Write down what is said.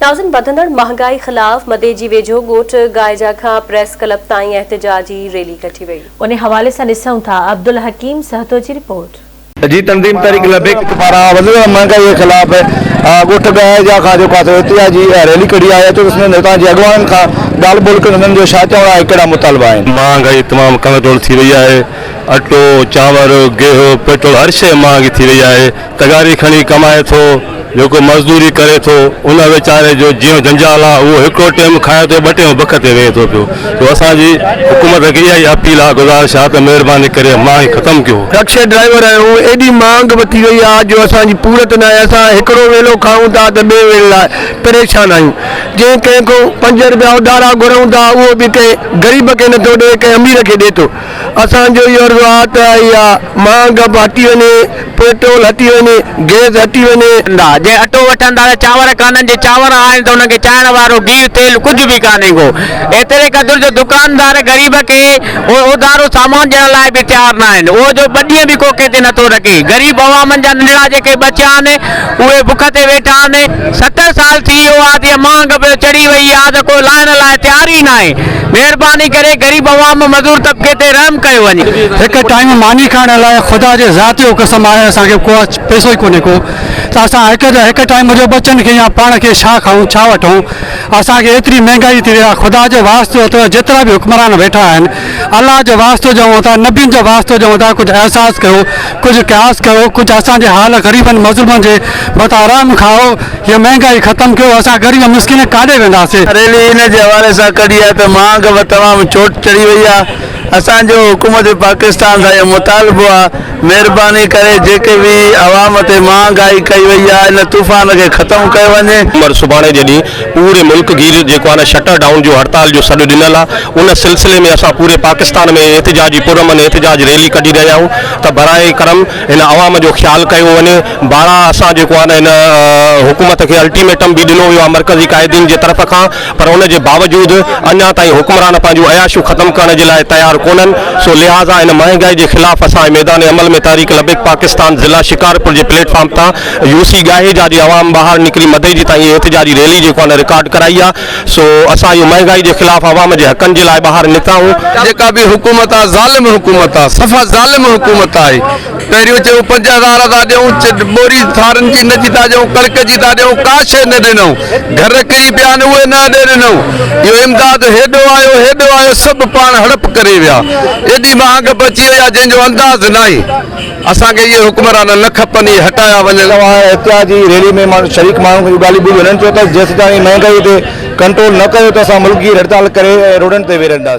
नाज़िन वधंदड़ महंगाई ख़िलाफ़ मदे जी वेझो ॻोठ गाइजा खां प्रेस क्लब ताईं एहतिजाजी रैली कढी वई। उन हवाले सां ॾिसूं था अब्दुल हकीम सहतो जी रिपोर्ट। जी तंजीम तहरीक लबैक पारां वधंदड़ महंगाई के खिलाफ ॻोठ गाइजा खां जेको एहतिजाजी रैली कढी आहे तो उसमें नेता जी अगवान खां ॻाल्हि ॿोल करे उन्हनि जो छा चवणु आहे, कहिड़ा मुतालबा आहिनि। महंगाई तमामु कमज़ोर थी वई आहे। अटो चांवर गेहूं पेट्रोल हर शइ महांगी थी वई आहे। तगारी खणी कमाए थो जेको मज़दूरी करे थो उन वीचारे जो जीअं जंजाल आहे उहो हिकिड़ो टाइम खाए थो, ॿ टाइम बख ते वेहे थो पियो। तो असांजी हुकूमत खे इहा ई अपील आहे, गुज़ारिश आहे त महिरबानी करे महांगाई ख़तमु कयो। रिक्शे ड्राइवर आहियूं, एॾी महांग थी वई आहे जो असांजी पूरत न आहे। असां हिकिड़ो वेलो खाऊं था त ॿिए वेले लाइ परेशान आहियूं। जंहिं कंहिं खां 5 रुपया उधारा घुरूं था उहो बि कंहिं ग़रीब खे नथो ॾिए, कंहिं अमीर खे ॾिए थो। असांजो इहो अर्ज़ु आहे त इहा महांग हटी वञे, पेट्रोल हटी वञे, गैस हटी वञे। जे अटो वठंदा त चांवर कान्हनि, जे चांवर आहिनि त उनखे चाइण वारो गिहु तेल कुझु बि कान्हे को। एतिरे क़दुरु जो दुकानदार ग़रीब खे उधारो सामान ॾियण लाइ बि तयारु न आहिनि। उहो जो 2 ॾींहं बि कोके ते नथो रखे। ग़रीब अवामनि जा नंढड़ा जेके बचिया आहिनि उहे बुख ते वेठा आहिनि। 70 साल थी वियो आहे त महांग चढ़ी वई आहे त को लाइण लाइ तयार ई न आहे। महिरबानी करे ग़रीब अवाम मज़दूर तबिके ते रहम कयो वञे। एक टाइम मानी खाइण लाइ ख़ुदा जे ज़ात जो कसम आहे असांखे को पैसो ई कोन्हे को। त असां हिकु टाइम जो बचनि खे या पाण खे छा खाऊं छा वठूं। असांखे एतिरी महांगाई थी वई आहे। ख़ुदा जो वास्तो अथव, जेतिरा बि हुक्मरान वेठा आहिनि अलाह जो वास्तो चऊं था, नबियुनि जो वास्तो चऊं था, कुझु एहसास कयो, कुझु क़यास कयो, कुझु असांजे हाल ग़रीबनि मज़लूमनि जे मथां आराम खाओ। हीअ महांगाई ख़तमु कयो। असां ग़रीब मिस्किन काॾे वेंदासीं। रैली इन जे हवाले सां कढी आहे त महांग तमामु चोट चढ़ी वई आहे। असांजो हुकूमत पाकिस्तान सां इहो मुतालबो आहे, महिरबानी करे जेके बि अवाम ते महांगाई कई वई आहे इन तूफ़ान खे ख़तमु कयो वञे। पर सुभाणे जॾहिं पूरे मुल्क गिर जेको आहे शटर डाउन जो हड़ताल जो सॾु ॾिनल आहे, उन सिलसिले में असां पूरे पाकिस्तान में एहतिजाजी पुरमन एहतिजाज रैली कढी रहिया आहियूं त बराए करम इन अवाम जो ख़्यालु कयो वञे। 12 असां जेको आहे इन हुकूमत खे अल्टीमेटम बि ॾिनो वियो आहे मरकज़ी क़ाइदीन जे तरफ़ खां, पर उन जे बावजूदि अञा ताईं हुक्मरान पंहिंजूं अयाशूं ख़तमु करण जे लाइ तयारु कोन्हनि। सो लिहाज़ा इन महंगाई के खिलाफ़ असां मैदान अमल में तहरीक लबैक पाकिस्तान ज़िला शिकारपुर के प्लेटफॉर्म था यूसी गाहेजा जी आवाम बाहर निकली मदई जी ताईं एहतिजाजी रैली जो रिकॉर्ड कराई है। सो असां महंगाई के खिलाफ़ आवाम के हकन के लिए बाहर निकता हूँ। जेका भी हुकूमत आहे ज़ालिम हुकूमत आहे, सफ़ा ज़ालिम हुकूमत आहे। पहिरियों चयो 50,000 था ॾियूं, बोरी थारनि जी न जी था ॾियूं, कणिक जी था ॾियूं, का शइ न ॾिनऊं। घर किरी पिया आहिनि उहे न ॾिनऊं। इहो इमदाद हेॾो आयो सभु पाण हड़प करे विया। एॾी महांग बची वई आहे जंहिंजो अंदाज़ न आहे। असांखे इहे हुक्मरान न खपनि, इहे हटाया वञनि। एहतिजाजी रैली में माण्हू शरीक माण्हू ॻाल्हियूं ॿोलियूं हुननि चयो त जेसिताईं महांगाई ते कंट्रोल न कयो त असां मुल्क जी हड़ताल करे रोडनि ते वेही रहंदासीं।